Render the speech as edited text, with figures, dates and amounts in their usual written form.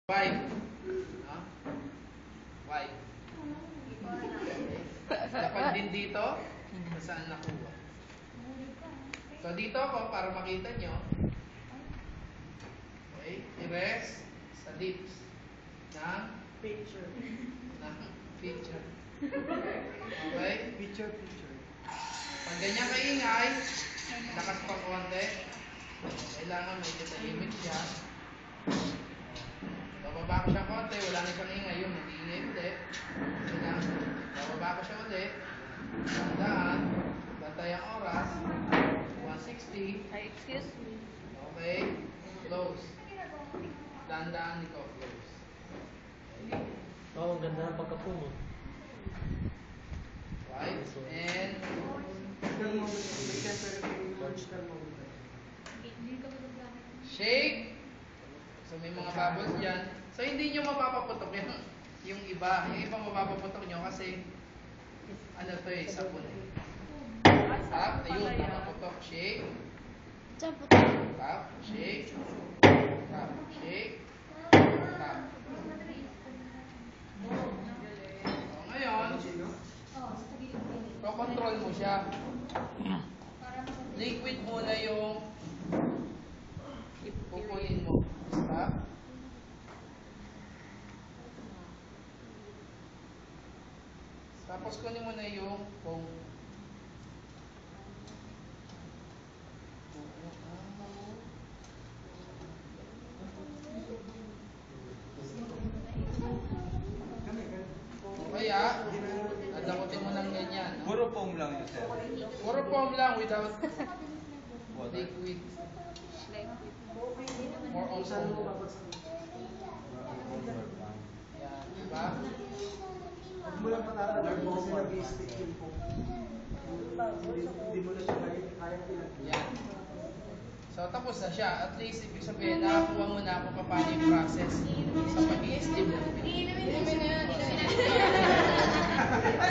Why? No? Why? Dapat din dito, saan nakuha? So dito ako, para makita nyo. Okay, i-rest sa lips ng Picture. feature. Okay? Picture. Pag ganyan kaingay, lakas pa konti. Kailangan may tahimik siya. Bababa ko siya konti, wala na siyang ingay, yung mag-iingay ulit. Bababa ko siya ulit. Tandaan, bantay ang oras. 1:60. Excuse me. Okay, close. Tandaan ni ko, close. Oo, ang ganda ng pagkapuno. Right, and shake. So may mga bubbles dyan. So hindi nyo mapapaputok yung iba. Yung iba mapapaputok nyo kasi ano to eh, sabon eh. Tap, ayun, napaputok. Shake. Tap, shake. Tap, shake. Tap. So ngayon, control mo siya. Liquid muna yung kukunin mo. Stop. Tapos kunin mo na yung foam. Kaya, adakutin mo ng ganyan. No? Puro foam lang yun, sir. Puro foam lang without liquid. More on foam. Yan, diba? Huwag mo lang patatagad kasi nag-i-stick yung po. Hindi mo na siya kaya pinag- Yan. So, tapos na siya. At least, ibig sabihin, nakakuha mo na kung paano yung process sa pag-i-steam. Iinumin na yan.